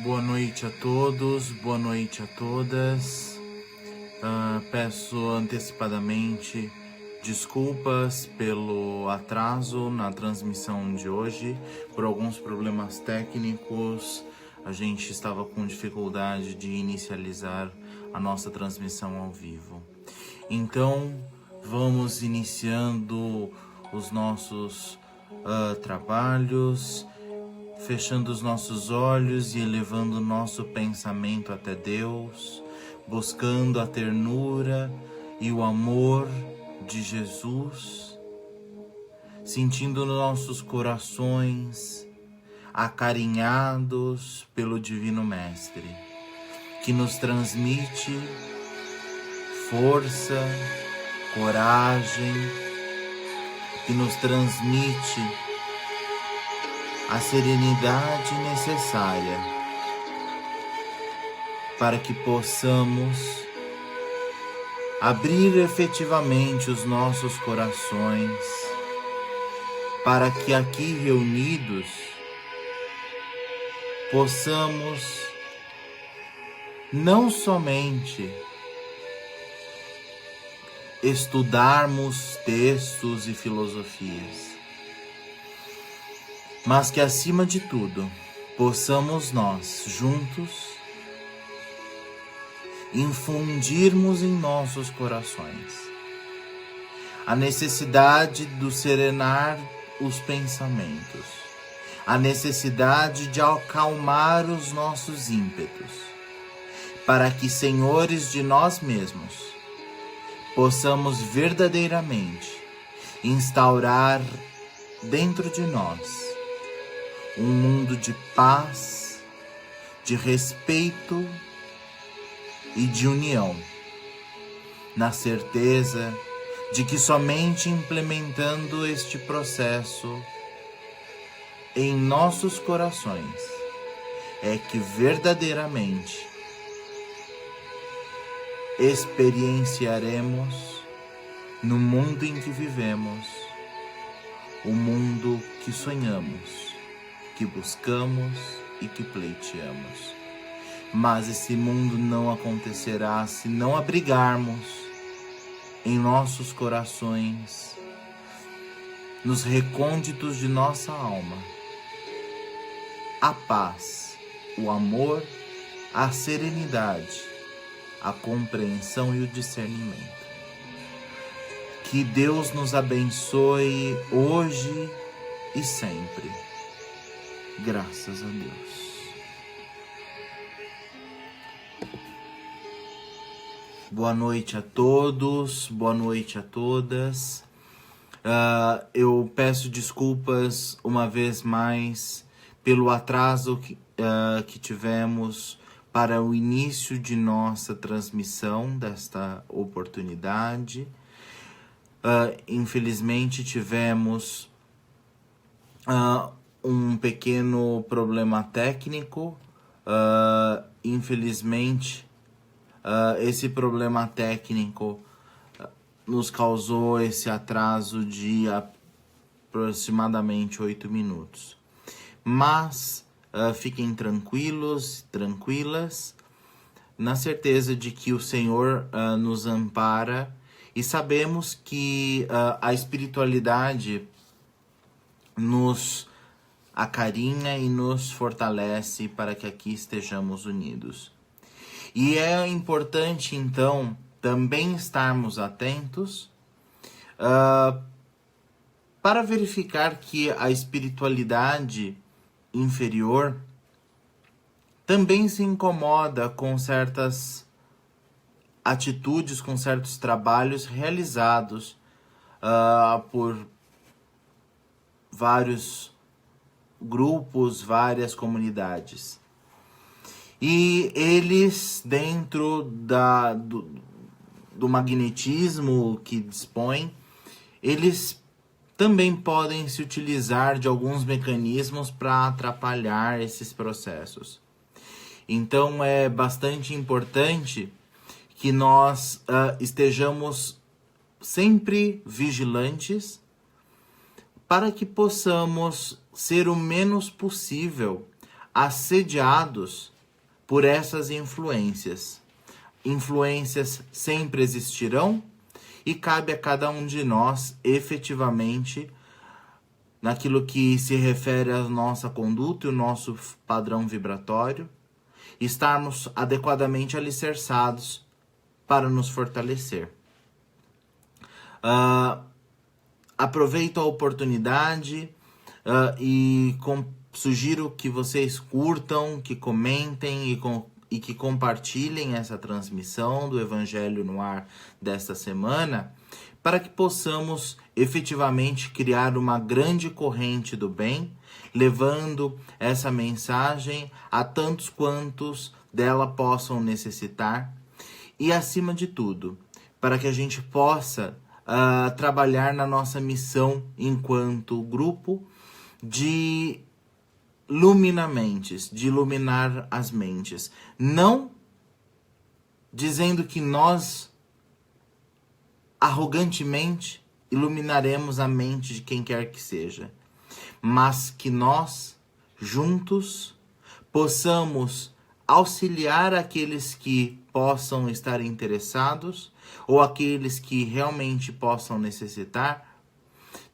Boa noite a todos, boa noite a todas. Peço antecipadamente desculpas pelo atraso na transmissão de hoje, por alguns problemas técnicos. A gente estava com dificuldade de inicializar a nossa transmissão ao vivo. Então, vamos iniciando os nossos trabalhos, fechando os nossos olhos e elevando o nosso pensamento até Deus, buscando a ternura e o amor de Jesus, sentindo nossos corações acarinhados pelo Divino Mestre, que nos transmite força, coragem, que nos transmite a serenidade necessária para que possamos abrir efetivamente os nossos corações, para que aqui reunidos possamos não somente estudarmos textos e filosofias, mas que acima de tudo possamos nós juntos infundirmos em nossos corações a necessidade do serenar os pensamentos, a necessidade de acalmar os nossos ímpetos, para que, senhores de nós mesmos, possamos verdadeiramente instaurar dentro de nós um mundo de paz, de respeito e de união, na certeza de que somente implementando este processo em nossos corações é que verdadeiramente experienciaremos no mundo em que vivemos o mundo que sonhamos, que buscamos e que pleiteamos. Mas esse mundo não acontecerá se não abrigarmos em nossos corações, nos recônditos de nossa alma, a paz, o amor, a serenidade, a compreensão e o discernimento. Que Deus nos abençoe hoje e sempre. Graças a Deus. Boa noite a todos, boa noite a todas. Eu peço desculpas uma vez mais pelo atraso que tivemos para o início de nossa transmissão desta oportunidade. Infelizmente tivemos um pequeno problema técnico. Infelizmente, esse problema técnico nos causou esse atraso de aproximadamente 8 minutos. Mas fiquem tranquilos, tranquilas, na certeza de que o Senhor nos ampara, e sabemos que a espiritualidade nos acarinha e nos fortalece para que aqui estejamos unidos. E é importante, então, também estarmos atentos para verificar que a espiritualidade inferior também se incomoda com certas atitudes, com certos trabalhos realizados por vários grupos, várias comunidades. E eles, dentro do magnetismo que dispõem, eles também podem se utilizar de alguns mecanismos para atrapalhar esses processos. Então é bastante importante que nós estejamos sempre vigilantes para que possamos ser o menos possível assediados por essas influências. Influências sempre existirão e cabe a cada um de nós, efetivamente, naquilo que se refere à nossa conduta e o nosso padrão vibratório, estarmos adequadamente alicerçados para nos fortalecer. Aproveito a oportunidade e sugiro que vocês curtam, que comentem e que compartilhem essa transmissão do Evangelho no Ar desta semana, para que possamos efetivamente criar uma grande corrente do bem, levando essa mensagem a tantos quantos dela possam necessitar e, acima de tudo, para que a gente possa trabalhar na nossa missão enquanto grupo de luminamentes, de iluminar as mentes. Não dizendo que nós arrogantemente iluminaremos a mente de quem quer que seja, mas que nós, juntos, possamos auxiliar aqueles que possam estar interessados ou aqueles que realmente possam necessitar,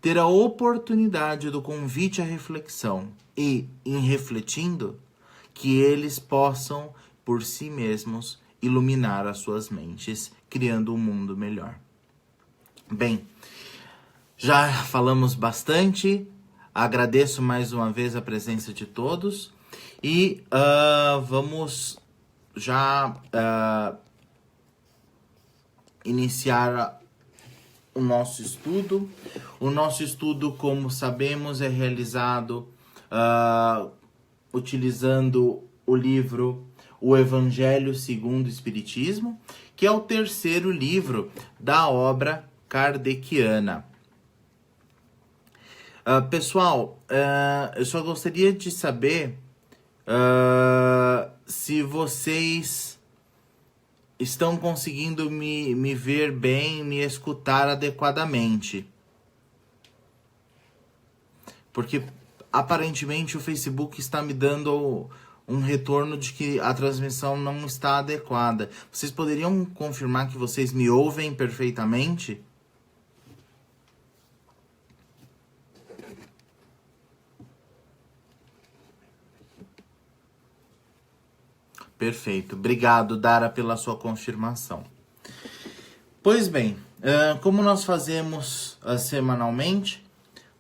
ter a oportunidade do convite à reflexão e, em refletindo, que eles possam, por si mesmos, iluminar as suas mentes, criando um mundo melhor. Bem, já falamos bastante, agradeço mais uma vez a presença de todos e vamos já iniciar o nosso estudo. O nosso estudo, como sabemos, é realizado utilizando o livro O Evangelho segundo o Espiritismo, que é o terceiro livro da obra kardeciana. Pessoal, eu só gostaria de saber se vocês estão conseguindo me ver bem, me escutar adequadamente. Porque aparentemente o Facebook está me dando um retorno de que a transmissão não está adequada. Vocês poderiam confirmar que vocês me ouvem perfeitamente? Perfeito. Obrigado, Dara, pela sua confirmação. Pois bem, como nós fazemos semanalmente,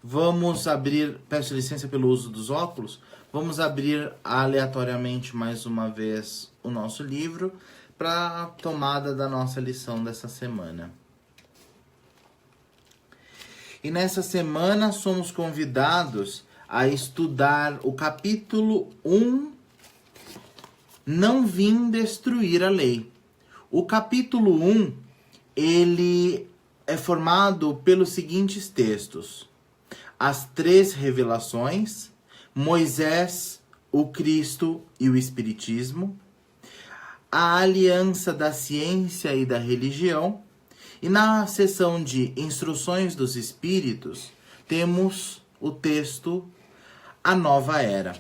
vamos abrir, peço licença pelo uso dos óculos, vamos abrir aleatoriamente mais uma vez o nosso livro para a tomada da nossa lição dessa semana. E nessa semana somos convidados a estudar o capítulo 1, Não Vim Destruir a Lei. O capítulo 1, ele é formado pelos seguintes textos: as 3 revelações, Moisés, o Cristo e o Espiritismo, a aliança da ciência e da religião, e na seção de instruções dos espíritos, temos o texto A Nova Era.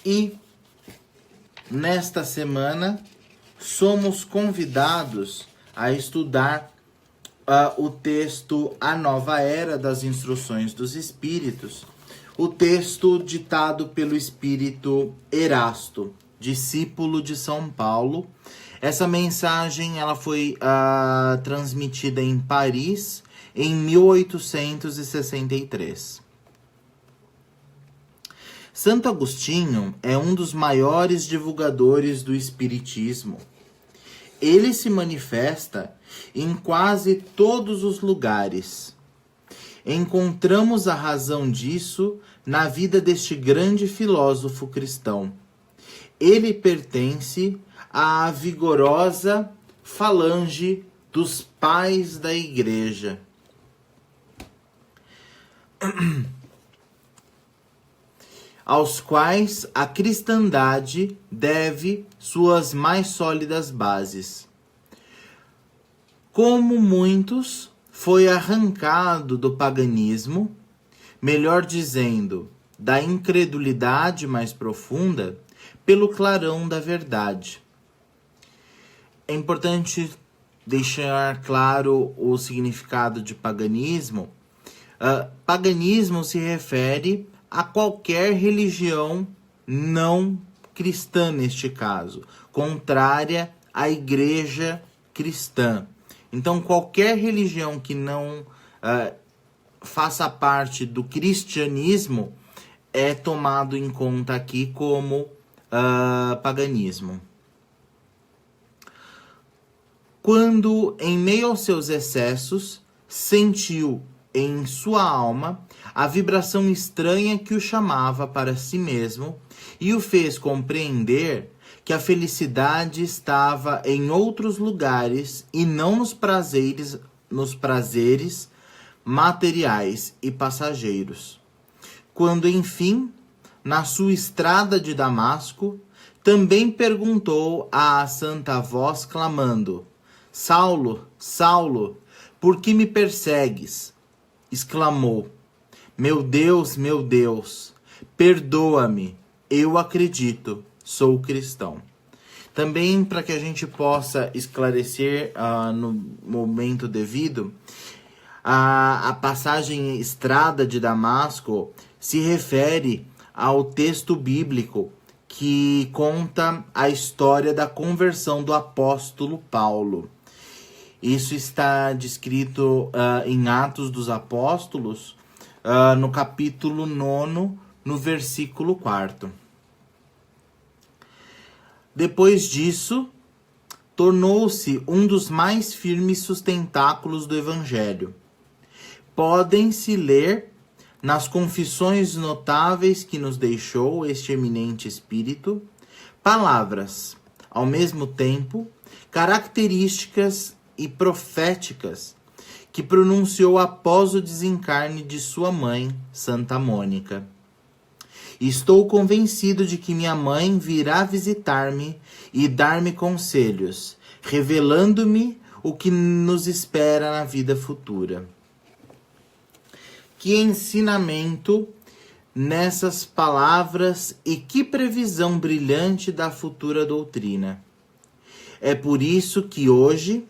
E nesta semana, somos convidados a estudar o texto A Nova Era das Instruções dos Espíritos, o texto ditado pelo espírito Erasto, discípulo de São Paulo. Essa mensagem ela foi transmitida em Paris em 1863. Santo Agostinho é um dos maiores divulgadores do Espiritismo. Ele se manifesta em quase todos os lugares. Encontramos a razão disso na vida deste grande filósofo cristão. Ele pertence à vigorosa falange dos pais da Igreja. Aos quais a cristandade deve suas mais sólidas bases. Como muitos, foi arrancado do paganismo, melhor dizendo, da incredulidade mais profunda pelo clarão da verdade. É importante deixar claro o significado de paganismo. Paganismo se refere a qualquer religião não cristã, neste caso, contrária à igreja cristã. Então, qualquer religião que não faça parte do cristianismo é tomado em conta aqui como paganismo. Quando, em meio aos seus excessos, sentiu em sua alma a vibração estranha que o chamava para si mesmo e o fez compreender que a felicidade estava em outros lugares e não nos prazeres materiais e passageiros. Quando, enfim, na sua estrada de Damasco, também perguntou à santa voz, clamando: Saulo, Saulo, por que me persegues? Exclamou: meu Deus, perdoa-me, eu acredito, sou cristão. Também, para que a gente possa esclarecer no momento devido, a passagem Estrada de Damasco se refere ao texto bíblico que conta a história da conversão do apóstolo Paulo. Isso está descrito em Atos dos Apóstolos, no capítulo 9, no versículo 4. Depois disso, tornou-se um dos mais firmes sustentáculos do Evangelho. Podem-se ler nas confissões notáveis que nos deixou este eminente espírito, palavras, ao mesmo tempo, características e proféticas que pronunciou após o desencarne de sua mãe, Santa Mônica. Estou convencido de que minha mãe virá visitar-me e dar-me conselhos, revelando-me o que nos espera na vida futura. Que ensinamento nessas palavras e que previsão brilhante da futura doutrina. É por isso que hoje,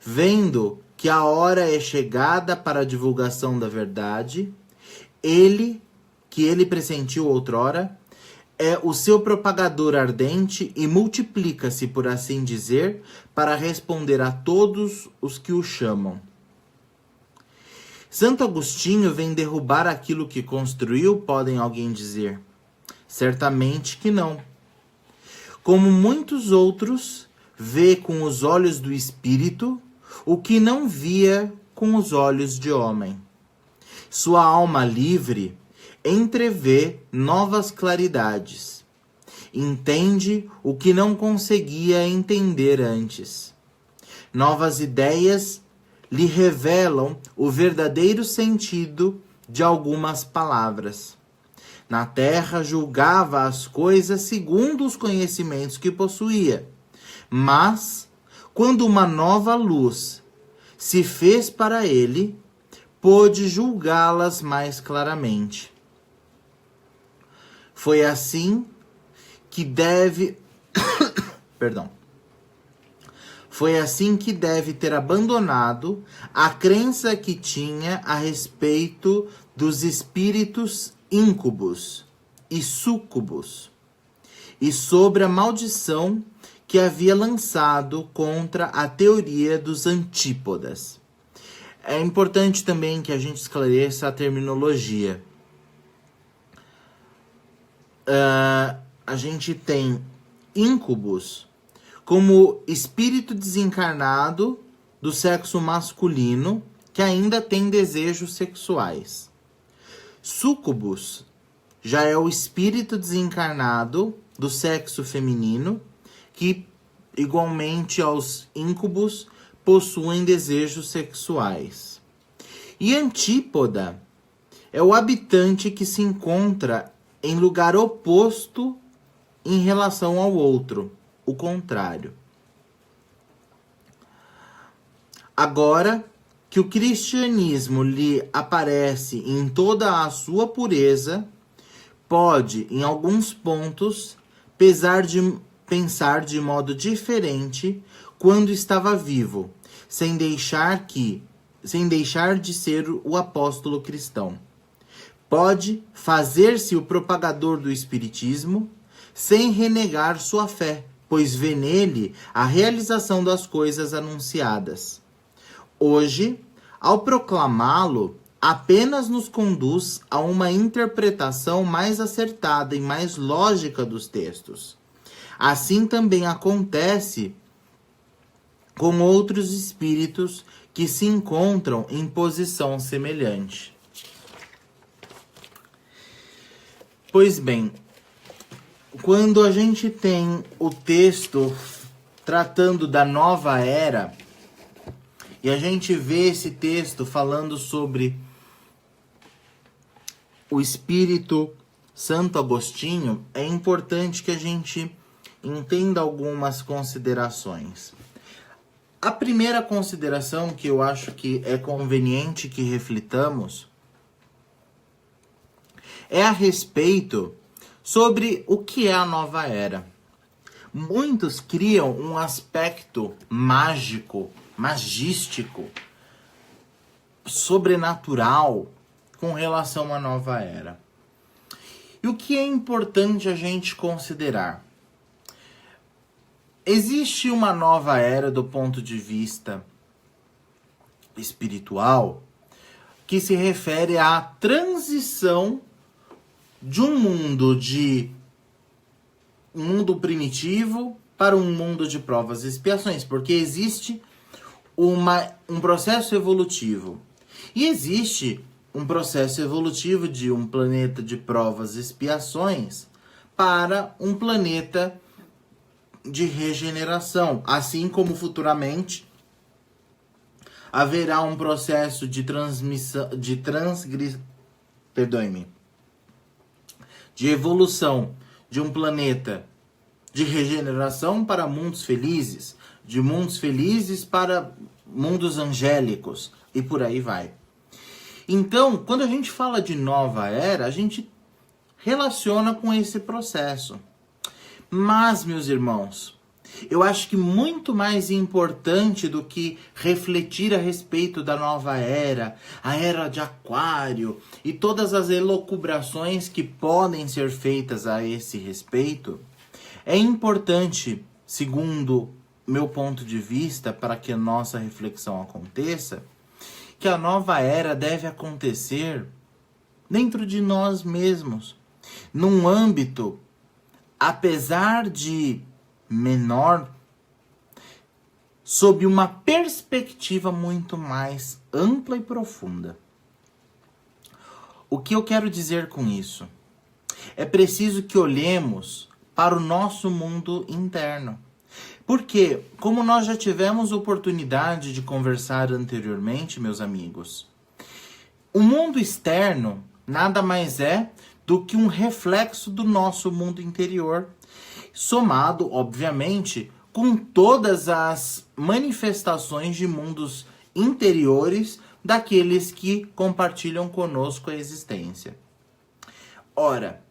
vendo que a hora é chegada para a divulgação da verdade, que ele pressentiu outrora, é o seu propagador ardente e multiplica-se, por assim dizer, para responder a todos os que o chamam. Santo Agostinho vem derrubar aquilo que construiu, podem alguém dizer? Certamente que não. Como muitos outros, vê com os olhos do espírito o que não via com os olhos de homem. Sua alma livre entrevê novas claridades. Entende o que não conseguia entender antes. Novas ideias lhe revelam o verdadeiro sentido de algumas palavras. Na terra julgava as coisas segundo os conhecimentos que possuía, mas, quando uma nova luz se fez para ele, pôde julgá-las mais claramente. Foi assim que deve Foi assim que deve ter abandonado a crença que tinha a respeito dos espíritos íncubos e súcubos e sobre a maldição que havia lançado contra a teoria dos antípodas. É importante também que a gente esclareça a terminologia. A gente tem íncubos como espírito desencarnado do sexo masculino que ainda tem desejos sexuais. Súcubus já é o espírito desencarnado do sexo feminino que, igualmente aos íncubos, possuem desejos sexuais. E antípoda é o habitante que se encontra em lugar oposto em relação ao outro, o contrário. Agora que o cristianismo lhe aparece em toda a sua pureza, pode, em alguns pontos, pensar de modo diferente quando estava vivo, sem deixar de ser o apóstolo cristão. Pode fazer-se o propagador do espiritismo sem renegar sua fé, pois vê nele a realização das coisas anunciadas. Hoje, ao proclamá-lo, apenas nos conduz a uma interpretação mais acertada e mais lógica dos textos. Assim também acontece com outros espíritos que se encontram em posição semelhante. Pois bem, quando a gente tem o texto tratando da nova era, e a gente vê esse texto falando sobre o Espírito Santo Agostinho, é importante que a gente entenda algumas considerações. A primeira consideração que eu acho que é conveniente que reflitamos é a respeito sobre o que é a nova era. Muitos criam um aspecto mágico, magístico, sobrenatural com relação à nova era. E o que é importante a gente considerar? Existe uma nova era do ponto de vista espiritual que se refere à transição de um mundo primitivo para um mundo de provas e expiações, porque existe um processo evolutivo. E existe um processo evolutivo de um planeta de provas e expiações para um planeta de regeneração, assim como futuramente haverá um processo de evolução de um planeta de regeneração para mundos felizes, de mundos felizes para mundos angélicos e por aí vai. Então, quando a gente fala de nova era, a gente relaciona com esse processo. Mas, meus irmãos, eu acho que muito mais importante do que refletir a respeito da nova era, a era de Aquário e todas as elucubrações que podem ser feitas a esse respeito, é importante, segundo meu ponto de vista, para que a nossa reflexão aconteça, que a nova era deve acontecer dentro de nós mesmos, num âmbito, apesar de menor, sob uma perspectiva muito mais ampla e profunda. O que eu quero dizer com isso? É preciso que olhemos para o nosso mundo interno. Porque, como nós já tivemos oportunidade de conversar anteriormente, meus amigos, o mundo externo nada mais é do que um reflexo do nosso mundo interior, somado, obviamente, com todas as manifestações de mundos interiores daqueles que compartilham conosco a existência. Ora,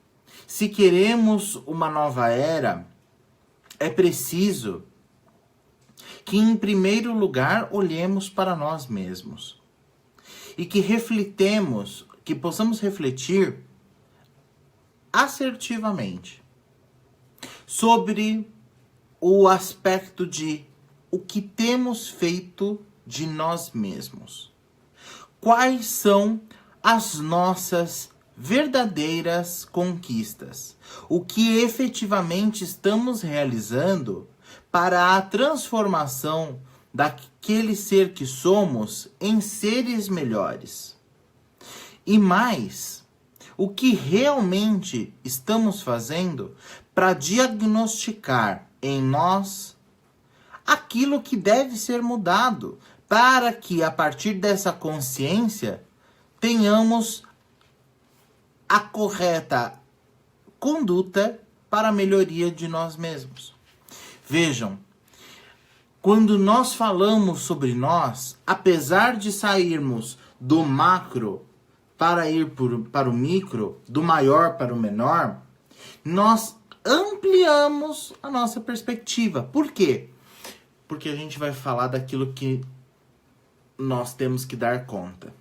se queremos uma nova era, é preciso que, em primeiro lugar, olhemos para nós mesmos e que possamos refletir assertivamente sobre o aspecto de o que temos feito de nós mesmos. Quais são as nossas verdadeiras conquistas? O que efetivamente estamos realizando para a transformação daquele ser que somos em seres melhores? E mais, o que realmente estamos fazendo para diagnosticar em nós aquilo que deve ser mudado, para que a partir dessa consciência tenhamos a correta conduta para a melhoria de nós mesmos. Vejam, quando nós falamos sobre nós, apesar de sairmos do macro, para ir para o micro, do maior para o menor, nós ampliamos a nossa perspectiva. Por quê? Porque a gente vai falar daquilo que nós temos que dar conta.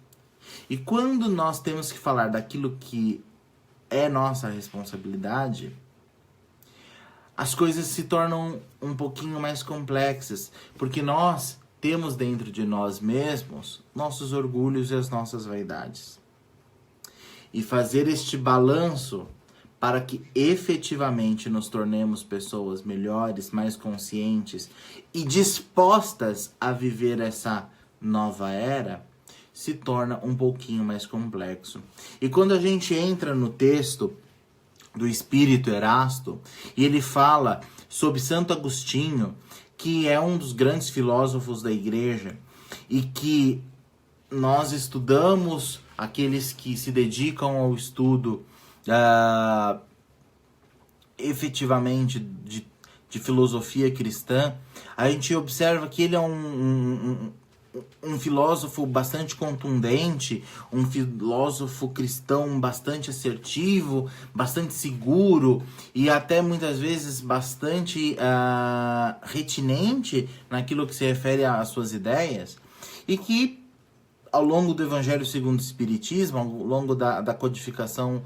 E quando nós temos que falar daquilo que é nossa responsabilidade, as coisas se tornam um pouquinho mais complexas, porque nós temos dentro de nós mesmos nossos orgulhos e as nossas vaidades. E fazer este balanço para que efetivamente nos tornemos pessoas melhores, mais conscientes e dispostas a viver essa nova era, se torna um pouquinho mais complexo. E quando a gente entra no texto do Espírito Erasto, e ele fala sobre Santo Agostinho, que é um dos grandes filósofos da igreja, e que nós estudamos, aqueles que se dedicam ao estudo efetivamente de filosofia cristã, a gente observa que ele é um filósofo bastante contundente, um filósofo cristão bastante assertivo, bastante seguro e até muitas vezes bastante retinente naquilo que se refere às suas ideias, e que ao longo do Evangelho segundo o Espiritismo, ao longo da codificação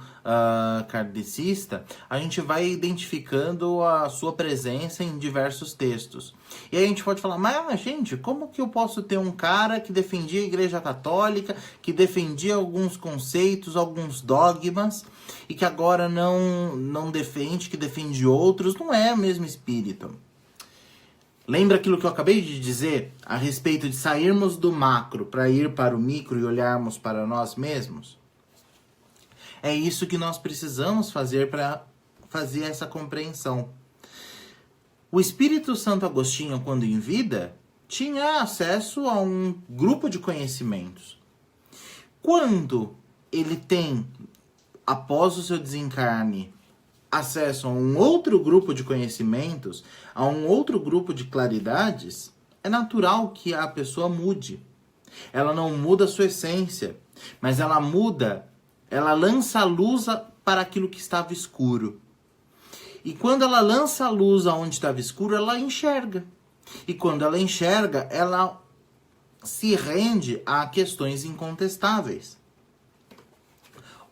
kardecista, a gente vai identificando a sua presença em diversos textos. E aí a gente pode falar, mas gente, como que eu posso ter um cara que defendia a Igreja Católica, que defendia alguns conceitos, alguns dogmas, e que agora não defende, que defende outros? Não é o mesmo espírito. Lembra aquilo que eu acabei de dizer a respeito de sairmos do macro para ir para o micro e olharmos para nós mesmos? É isso que nós precisamos fazer para fazer essa compreensão. O Espírito Santo Agostinho, quando em vida, tinha acesso a um grupo de conhecimentos. Quando ele tem, após o seu desencarne, acesso a um outro grupo de conhecimentos, a um outro grupo de claridades, é natural que a pessoa mude. Ela não muda a sua essência, mas ela muda, ela lança a luz para aquilo que estava escuro. E quando ela lança a luz aonde estava escuro, ela enxerga. E quando ela enxerga, ela se rende a questões incontestáveis.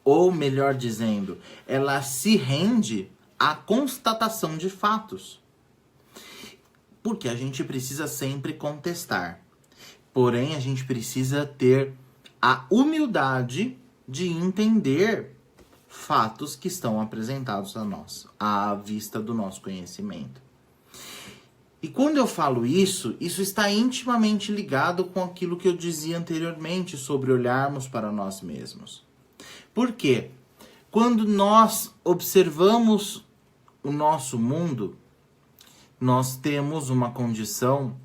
Ou, melhor dizendo, ela se rende à constatação de fatos. Porque a gente precisa sempre contestar. Porém, a gente precisa ter a humildade de entender fatos que estão apresentados a nós, à vista do nosso conhecimento. E quando eu falo isso está intimamente ligado com aquilo que eu dizia anteriormente sobre olharmos para nós mesmos. Por quê? Quando nós observamos o nosso mundo, nós temos uma condição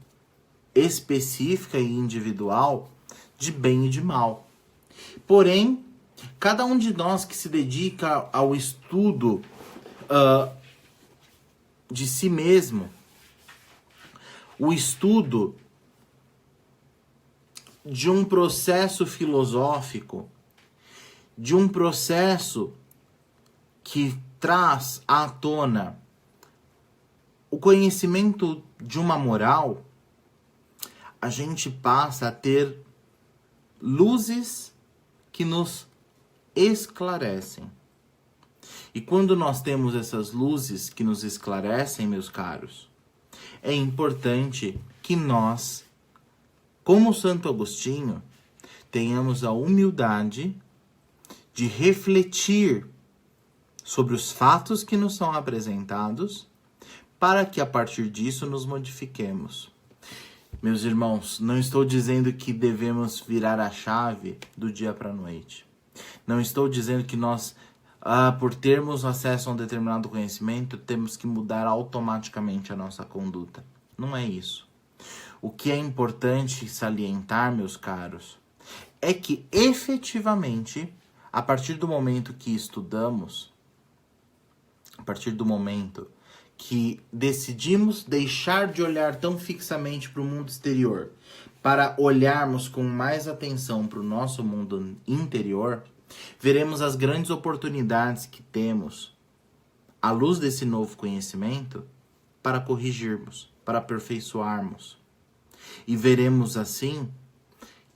específica e individual de bem e de mal. Porém, cada um de nós que se dedica ao estudo de si mesmo, o estudo de um processo filosófico, de um processo que traz à tona o conhecimento de uma moral, a gente passa a ter luzes que nos esclarecem. E quando nós temos essas luzes que nos esclarecem, meus caros, é importante que nós, como Santo Agostinho, tenhamos a humildade de refletir sobre os fatos que nos são apresentados, para que a partir disso nos modifiquemos. Meus irmãos, não estou dizendo que devemos virar a chave do dia para a noite. Não estou dizendo que nós, por termos acesso a um determinado conhecimento, temos que mudar automaticamente a nossa conduta. Não é isso. O que é importante salientar, meus caros, é que efetivamente, a partir do momento que estudamos, a partir do momento que decidimos deixar de olhar tão fixamente para o mundo exterior, para olharmos com mais atenção para o nosso mundo interior, Veremos as grandes oportunidades que temos, à luz desse novo conhecimento, para corrigirmos, para aperfeiçoarmos. E veremos assim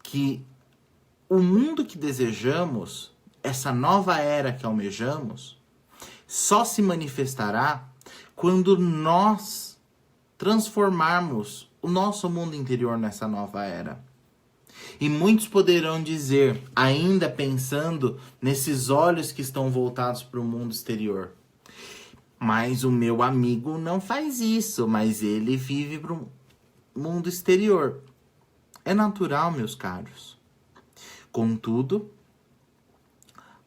que o mundo que desejamos, essa nova era que almejamos, só se manifestará quando nós transformarmos o nosso mundo interior nessa nova era. E muitos poderão dizer, ainda pensando nesses olhos que estão voltados para o mundo exterior: mas o meu amigo não faz isso, mas ele vive para o mundo exterior. É natural, meus caros. Contudo,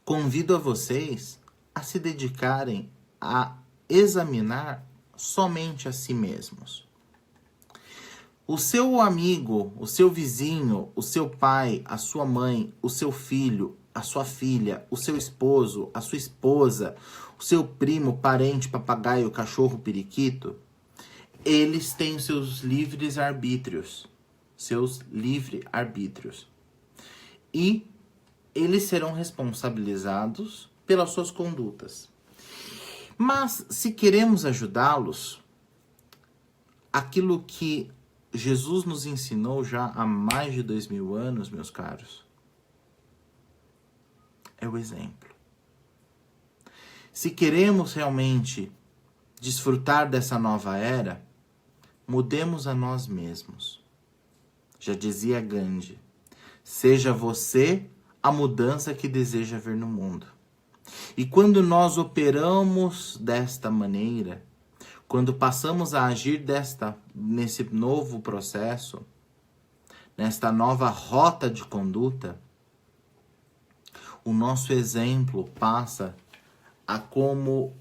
convido a vocês a se dedicarem a examinar somente a si mesmos. O seu amigo, o seu vizinho, o seu pai, a sua mãe, o seu filho, a sua filha, o seu esposo, a sua esposa, o seu primo, parente, papagaio, cachorro, periquito, eles têm seus livres arbítrios. Seus livre-arbítrios. E eles serão responsabilizados pelas suas condutas. Mas, se queremos ajudá-los, aquilo que Jesus nos ensinou já há mais de 2000 anos, meus caros, é o exemplo. Se queremos realmente desfrutar dessa nova era, mudemos a nós mesmos. Já dizia Gandhi, seja você a mudança que deseja ver no mundo. E quando nós operamos desta maneira, quando passamos a agir nesse novo processo, nesta nova rota de conduta, o nosso exemplo passa a, como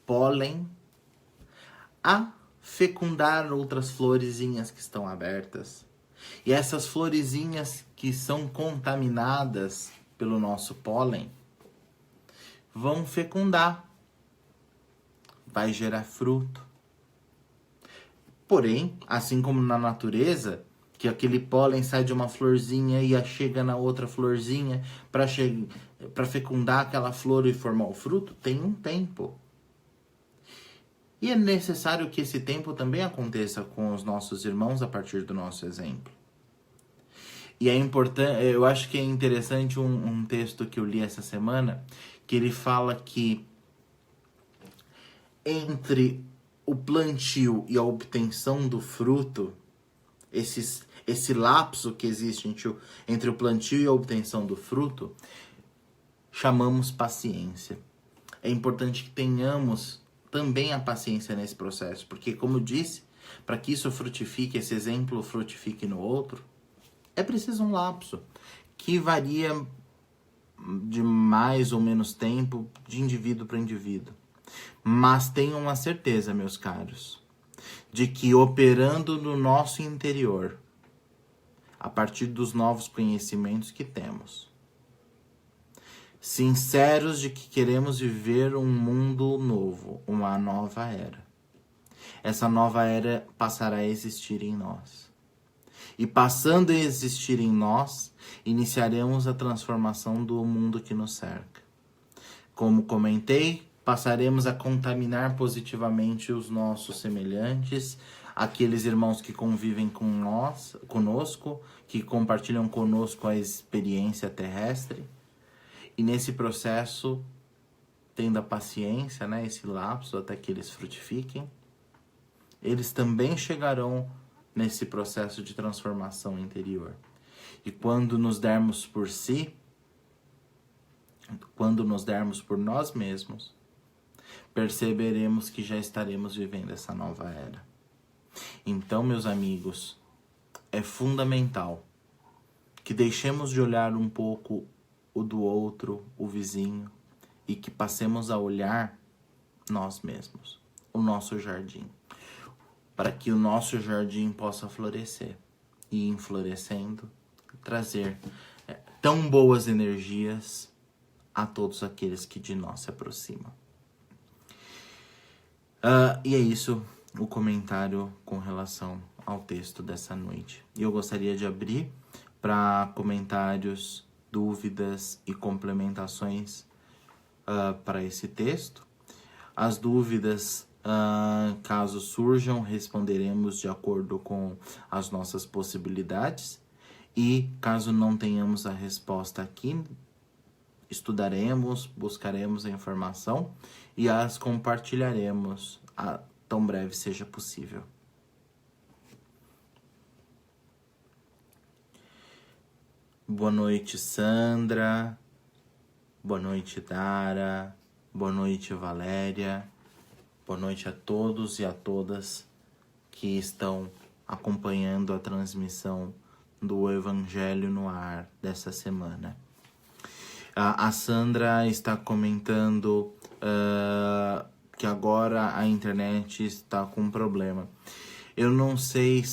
pólen, a fecundar outras florezinhas que estão abertas. E essas florezinhas que são contaminadas pelo nosso pólen vão fecundar, vai gerar fruto. Porém, assim como na natureza, que aquele pólen sai de uma florzinha e chega na outra florzinha para fecundar aquela flor e formar o fruto, tem um tempo. E é necessário que esse tempo também aconteça com os nossos irmãos a partir do nosso exemplo. E é importante, eu acho que é interessante um texto que eu li essa semana, que ele fala que entre o plantio e a obtenção do fruto, esse lapso que existe entre o plantio e a obtenção do fruto, chamamos paciência. É importante que tenhamos também a paciência nesse processo, porque, como eu disse, para que isso frutifique, esse exemplo frutifique no outro, é preciso um lapso que varia de mais ou menos tempo de indivíduo para indivíduo. Mas tenham uma certeza, meus caros, de que operando no nosso interior, a partir dos novos conhecimentos que temos, sinceros de que queremos viver um mundo novo, uma nova era. Essa nova era passará a existir em nós. E passando a existir em nós, iniciaremos a transformação do mundo que nos cerca. Como comentei, passaremos a contaminar positivamente os nossos semelhantes, aqueles irmãos que convivem conosco, que compartilham conosco a experiência terrestre. E nesse processo, tendo a paciência, esse lapso até que eles frutifiquem, eles também chegarão nesse processo de transformação interior. E quando nos dermos por si, quando nos dermos por nós mesmos, perceberemos que já estaremos vivendo essa nova era. Então, meus amigos, é fundamental que deixemos de olhar um pouco o do outro, o vizinho, e que passemos a olhar nós mesmos, o nosso jardim, para que o nosso jardim possa florescer e, em florescendo, trazer tão boas energias a todos aqueles que de nós se aproximam. E é isso o comentário com relação ao texto dessa noite. E eu gostaria de abrir para comentários dúvidas e complementações para esse texto. As dúvidas, caso surjam, responderemos de acordo com as nossas possibilidades. E caso não tenhamos a resposta aqui, estudaremos, buscaremos a informação e as compartilharemos tão breve seja possível. Boa noite, Sandra. Boa noite, Dara. Boa noite, Valéria. Boa noite a todos e a todas que estão acompanhando a transmissão do Evangelho no Ar dessa semana. A Sandra está comentando que agora a internet está com problema. Eu não sei,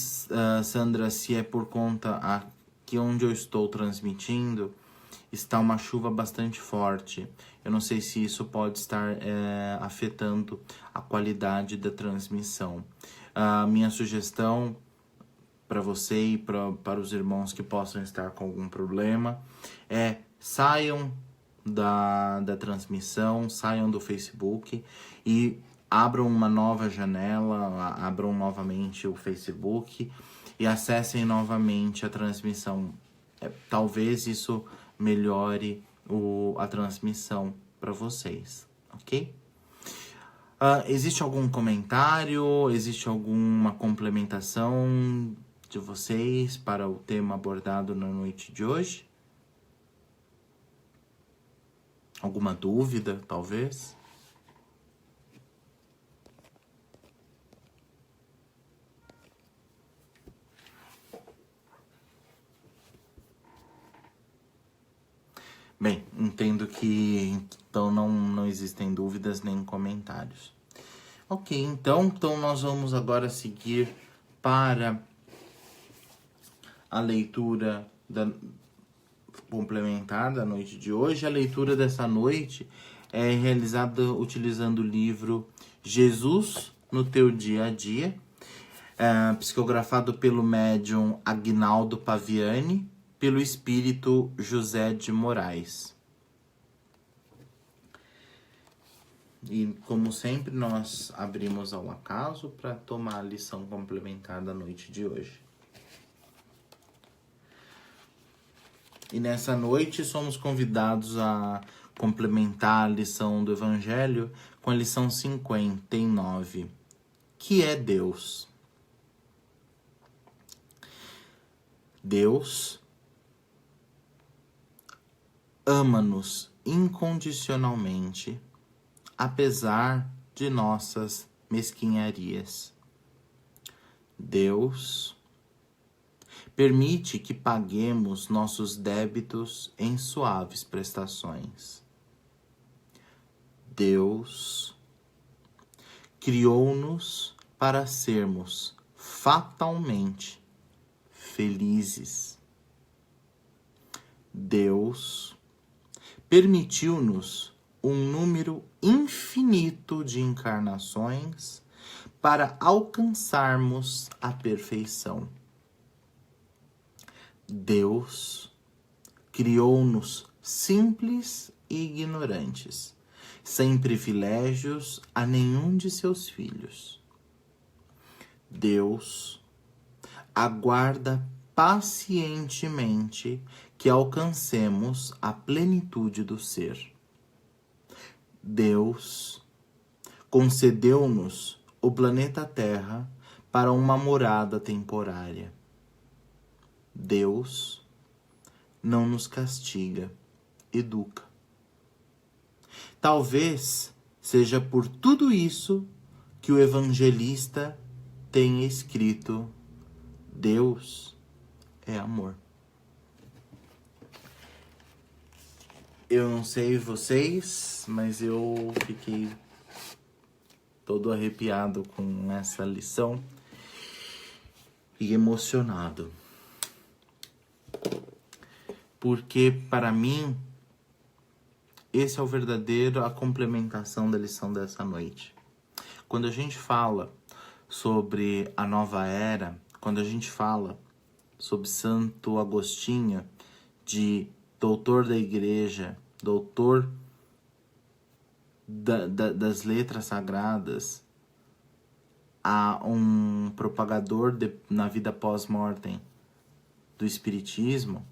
Sandra, se é por conta aqui onde eu estou transmitindo, está uma chuva bastante forte. Eu não sei se isso pode estar afetando a qualidade da transmissão. A minha sugestão para você e para os irmãos que possam estar com algum problema saiam da transmissão, saiam do Facebook e abram uma nova janela, abram novamente o Facebook e acessem novamente a transmissão. Talvez isso melhore a transmissão para vocês, ok? Existe algum comentário? Existe alguma complementação de vocês para o tema abordado na noite de hoje? Alguma dúvida, talvez? Bem, entendo que então não existem dúvidas nem comentários. Ok, então nós vamos agora seguir para a leitura complementar da noite de hoje. A leitura dessa noite é realizada utilizando o livro Jesus no Teu Dia a Dia, psicografado pelo médium Aguinaldo Paviani, pelo espírito José de Moraes. E, como sempre, nós abrimos ao acaso para tomar a lição complementar da noite de hoje. E nessa noite somos convidados a complementar a lição do Evangelho com a lição 59, que é Deus. Deus ama-nos incondicionalmente, apesar de nossas mesquinharias. Deus permite que paguemos nossos débitos em suaves prestações. Deus criou-nos para sermos fatalmente felizes. Deus permitiu-nos um número infinito de encarnações para alcançarmos a perfeição. Deus criou-nos simples e ignorantes, sem privilégios a nenhum de seus filhos. Deus aguarda pacientemente que alcancemos a plenitude do ser. Deus concedeu-nos o planeta Terra para uma morada temporária. Deus não nos castiga, educa. Talvez seja por tudo isso que o evangelista tem escrito: Deus é amor. Eu não sei vocês, mas eu fiquei todo arrepiado com essa lição e emocionado. Porque, para mim, esse é o verdadeiro a complementação da lição dessa noite. Quando a gente fala sobre a nova era, quando a gente fala sobre Santo Agostinho, de doutor da igreja, doutor das letras sagradas, a um propagador na vida pós-mortem do espiritismo,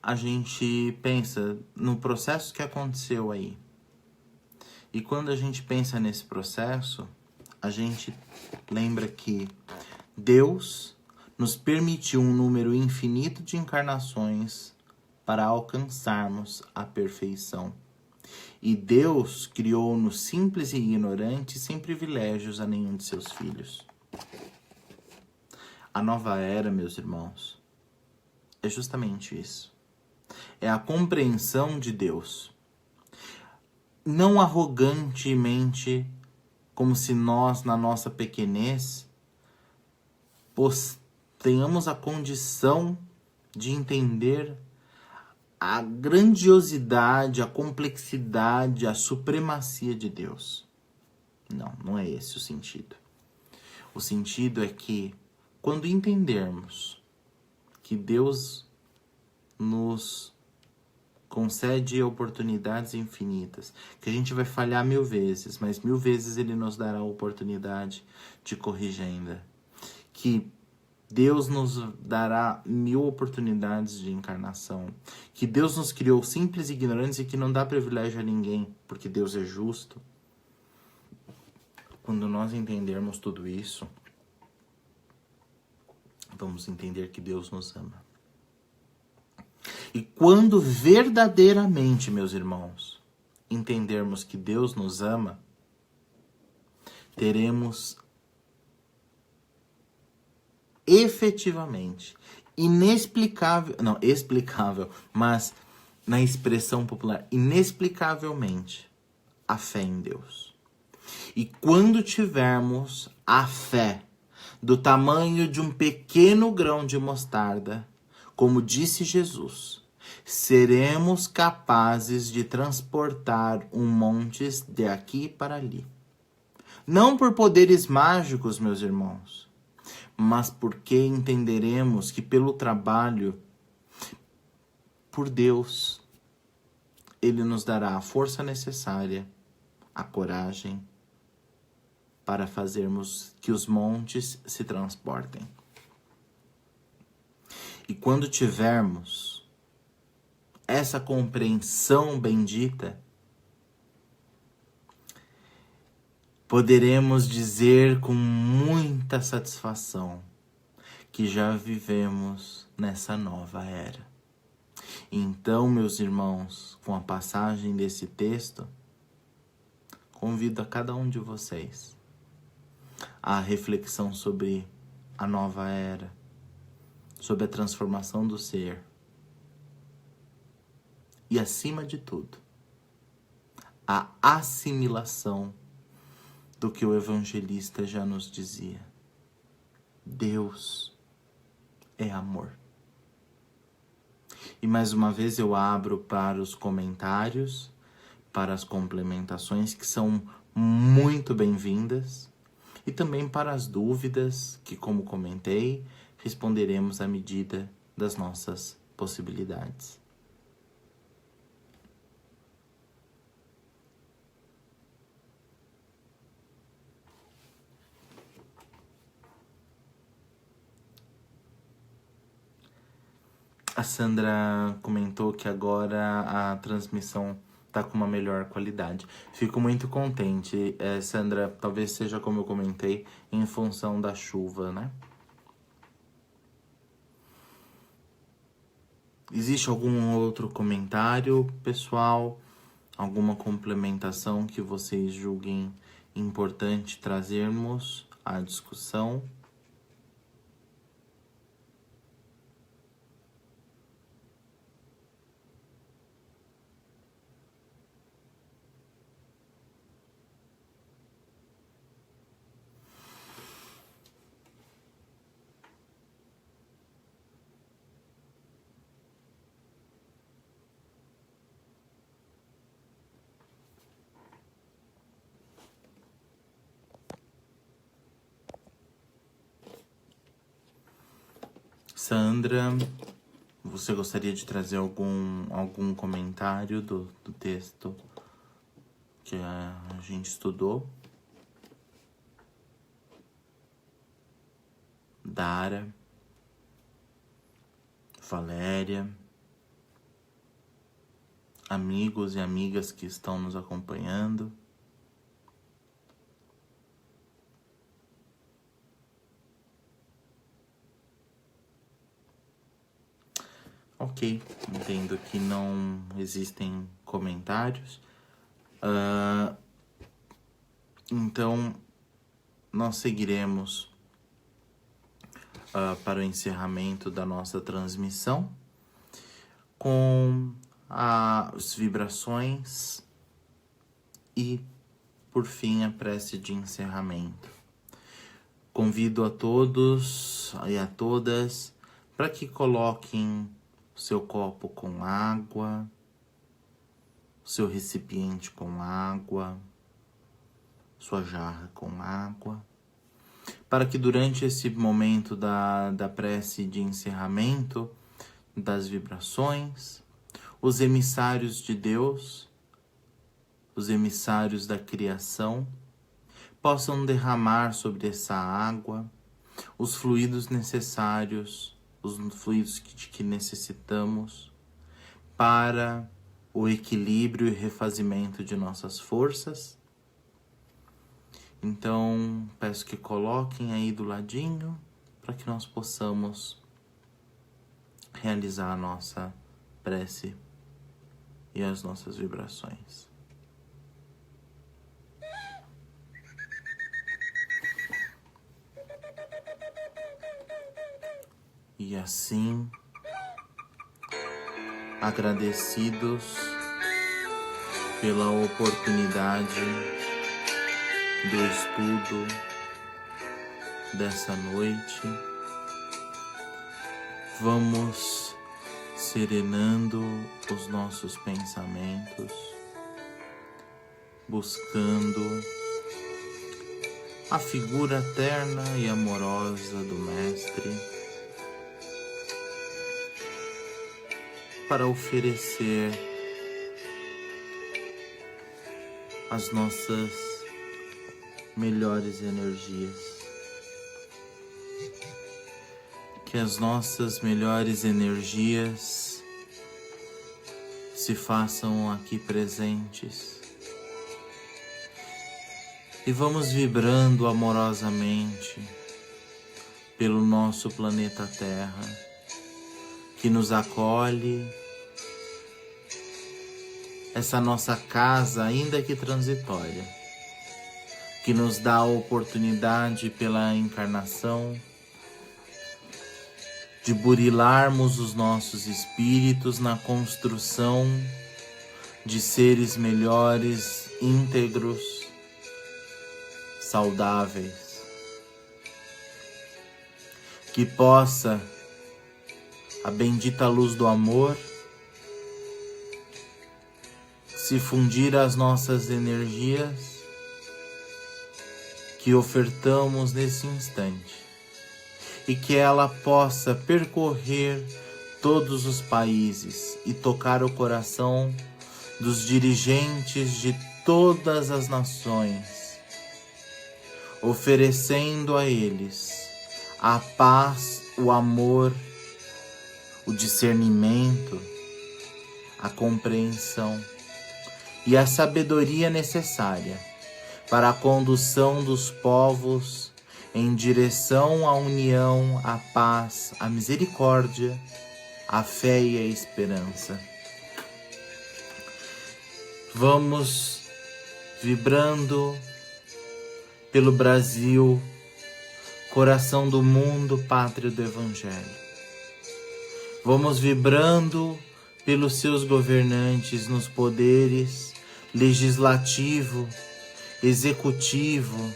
a gente pensa no processo que aconteceu aí. E quando a gente pensa nesse processo, a gente lembra que Deus nos permitiu um número infinito de encarnações para alcançarmos a perfeição. E Deus criou-nos simples e ignorantes, sem privilégios a nenhum de seus filhos. A nova era, meus irmãos, é justamente isso. É a compreensão de Deus. Não arrogantemente, como se nós, na nossa pequenez, tenhamos a condição de entender a grandiosidade, a complexidade, a supremacia de Deus. Não, não é esse o sentido. O sentido é que, quando entendermos que Deus nos concede oportunidades infinitas, que a gente vai falhar 1000 vezes, mas 1000 vezes Ele nos dará a oportunidade de corrigenda, que Deus nos dará 1000 oportunidades de encarnação, que Deus nos criou simples e ignorantes e que não dá privilégio a ninguém, porque Deus é justo. Quando nós entendermos tudo isso, vamos entender que Deus nos ama. E quando verdadeiramente, meus irmãos, entendermos que Deus nos ama, teremos efetivamente, explicável, mas na expressão popular, inexplicavelmente, a fé em Deus. E quando tivermos a fé do tamanho de um pequeno grão de mostarda, como disse Jesus, seremos capazes de transportar montes de aqui para ali. Não por poderes mágicos, meus irmãos, mas porque entenderemos que pelo trabalho, por Deus, Ele nos dará a força necessária, a coragem, para fazermos que os montes se transportem. E quando tivermos essa compreensão bendita, poderemos dizer com muita satisfação que já vivemos nessa nova era. Então, meus irmãos, com a passagem desse texto, convido a cada um de vocês a reflexão sobre a nova era, sobre a transformação do ser e, acima de tudo, a assimilação do que o evangelista já nos dizia. Deus é amor. E mais uma vez eu abro para os comentários, para as complementações que são muito bem-vindas e também para as dúvidas que, como comentei, responderemos à medida das nossas possibilidades. A Sandra comentou que agora a transmissão está com uma melhor qualidade. Fico muito contente, Sandra, talvez seja como eu comentei, em função da chuva, né? Existe algum outro comentário, pessoal? Alguma complementação que vocês julguem importante trazermos à discussão? Sandra, Você gostaria de trazer algum comentário do texto que a gente estudou? Dara, Valéria, amigos e amigas que estão nos acompanhando. Ok, entendo que não existem comentários. Então, nós seguiremos para o encerramento da nossa transmissão com as vibrações e, por fim, a prece de encerramento. Convido a todos e a todas para que coloquem seu copo com água, seu recipiente com água, sua jarra com água, para que durante esse momento da prece de encerramento das vibrações, os emissários de Deus, os emissários da criação, possam derramar sobre essa água os fluidos necessários, os fluidos que necessitamos para o equilíbrio e refazimento de nossas forças. Então, peço que coloquem aí do ladinho para que nós possamos realizar a nossa prece e as nossas vibrações. E assim, agradecidos pela oportunidade do estudo dessa noite, vamos serenando os nossos pensamentos, buscando a figura terna e amorosa do Mestre, para oferecer as nossas melhores energias. Que as nossas melhores energias se façam aqui presentes. E vamos vibrando amorosamente pelo nosso planeta Terra, que nos acolhe, essa nossa casa, ainda que transitória, que nos dá a oportunidade pela encarnação de burilarmos os nossos espíritos na construção de seres melhores, íntegros, saudáveis. Que possa a bendita luz do amor se fundir às nossas energias que ofertamos nesse instante, e que ela possa percorrer todos os países e tocar o coração dos dirigentes de todas as nações, oferecendo a eles a paz, o amor, o discernimento, a compreensão e a sabedoria necessária para a condução dos povos em direção à união, à paz, à misericórdia, à fé e à esperança. Vamos vibrando pelo Brasil, coração do mundo, pátria do Evangelho. Vamos vibrando pelos seus governantes nos poderes legislativo, executivo,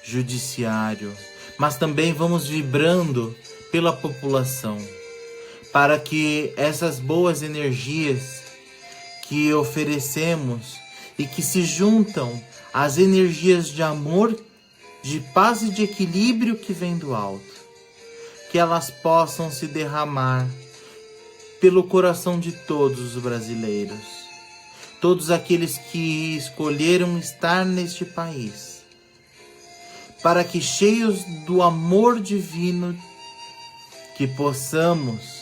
judiciário, mas também vamos vibrando pela população, para que essas boas energias que oferecemos e que se juntam às energias de amor, de paz e de equilíbrio que vem do alto, que elas possam se derramar pelo coração de todos os brasileiros, todos aqueles que escolheram estar neste país, para que, cheios do amor divino, que possamos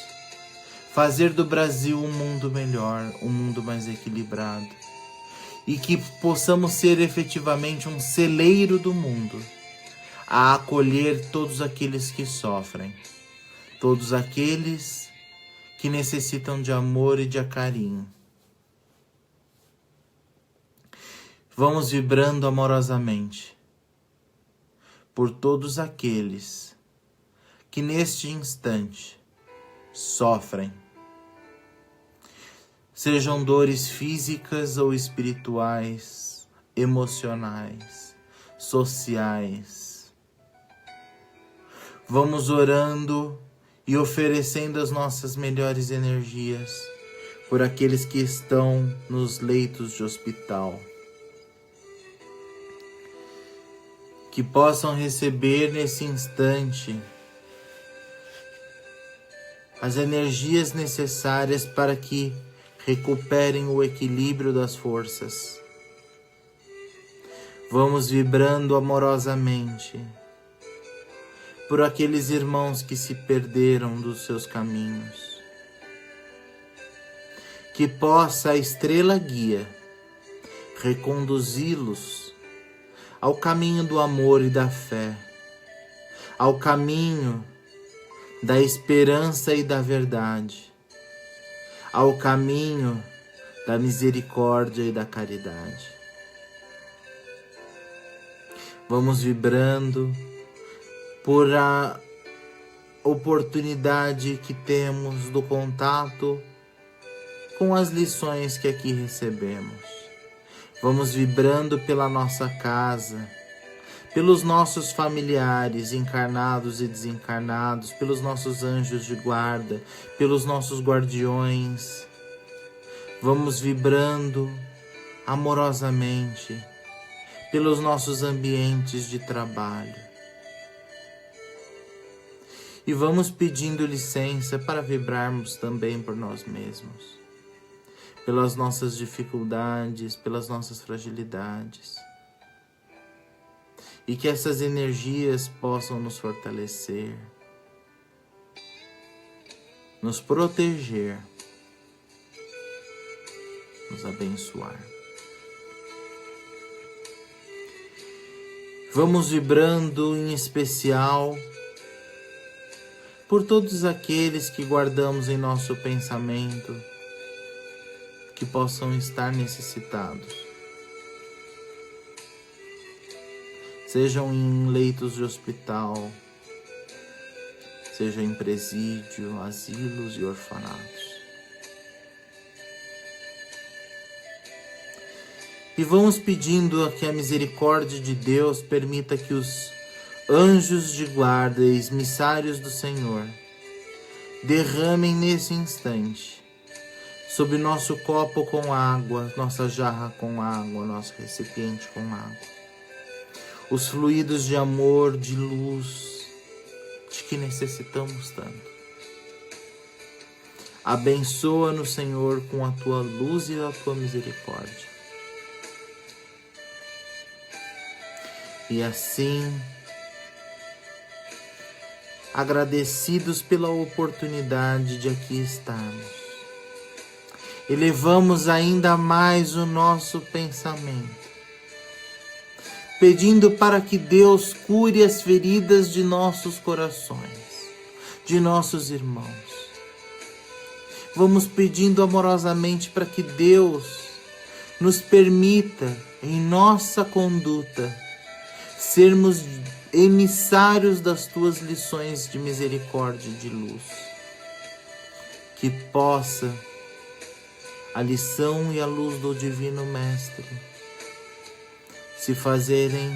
fazer do Brasil um mundo melhor, um mundo mais equilibrado, e que possamos ser efetivamente um celeiro do mundo, a acolher todos aqueles que sofrem, todos aqueles que necessitam de amor e de carinho. Vamos vibrando amorosamente por todos aqueles que neste instante sofrem, sejam dores físicas ou espirituais, emocionais, sociais. Vamos orando e oferecendo as nossas melhores energias por aqueles que estão nos leitos de hospital, que possam receber nesse instante as energias necessárias para que recuperem o equilíbrio das forças. Vamos vibrando amorosamente por aqueles irmãos que se perderam dos seus caminhos. Que possa a estrela guia reconduzi-los ao caminho do amor e da fé, ao caminho da esperança e da verdade, ao caminho da misericórdia e da caridade. Vamos vibrando por a oportunidade que temos do contato com as lições que aqui recebemos. Vamos vibrando pela nossa casa, pelos nossos familiares encarnados e desencarnados, pelos nossos anjos de guarda, pelos nossos guardiões. Vamos vibrando amorosamente pelos nossos ambientes de trabalho. E vamos pedindo licença para vibrarmos também por nós mesmos, pelas nossas dificuldades, pelas nossas fragilidades. E que essas energias possam nos fortalecer, nos proteger, nos abençoar. Vamos vibrando em especial por todos aqueles que guardamos em nosso pensamento, que possam estar necessitados, sejam em leitos de hospital, sejam em presídio, asilos e orfanatos. E vamos pedindo que a misericórdia de Deus permita que os anjos de guarda e emissários do Senhor derramem nesse instante sobre nosso copo com água, nossa jarra com água, nosso recipiente com água, os fluidos de amor, de luz, de que necessitamos tanto. Abençoa-nos, Senhor, com a tua luz e a tua misericórdia. E assim, agradecidos pela oportunidade de aqui estarmos, elevamos ainda mais o nosso pensamento, pedindo para que Deus cure as feridas de nossos corações, de nossos irmãos. Vamos pedindo amorosamente para que Deus nos permita, em nossa conduta, sermos emissários das tuas lições de misericórdia e de luz. Que possa a lição e a luz do Divino Mestre se fazerem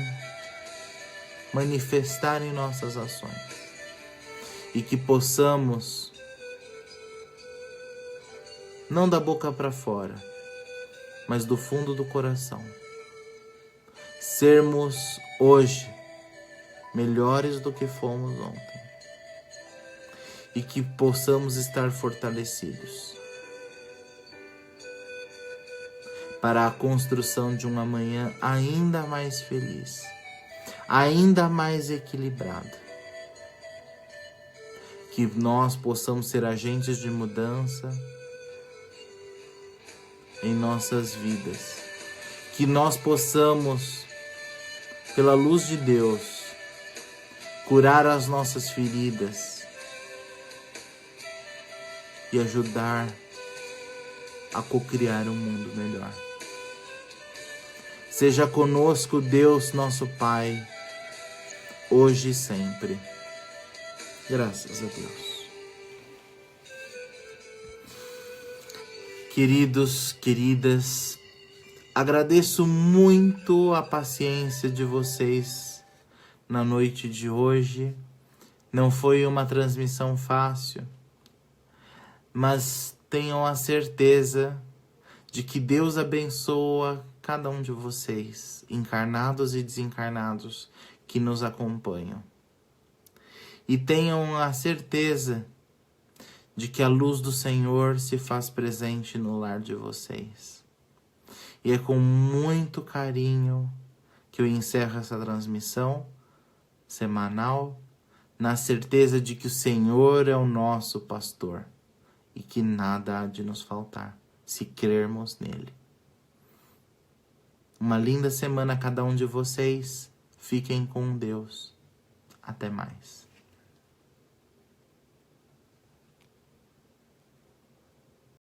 manifestar em nossas ações. E que possamos, não da boca para fora, mas do fundo do coração, sermos hoje melhores do que fomos ontem. e que possamos estar fortalecidos para a construção de um amanhã ainda mais feliz, ainda mais equilibrado. Que nós possamos ser agentes de mudança em nossas vidas. Que nós possamos, pela luz de Deus, curar as nossas feridas e ajudar a cocriar um mundo melhor. Seja conosco, Deus, nosso Pai, hoje e sempre. Graças a Deus. Queridos, queridas, agradeço muito a paciência de vocês na noite de hoje. Não foi uma transmissão fácil, mas tenham a certeza de que Deus abençoa cada um de vocês, encarnados e desencarnados, que nos acompanham. E tenham a certeza de que a luz do Senhor se faz presente no lar de vocês. E é com muito carinho que eu encerro essa transmissão semanal, na certeza de que o Senhor é o nosso pastor e que nada há de nos faltar, se crermos nele. Uma linda semana a cada um de vocês. Fiquem com Deus. Até mais.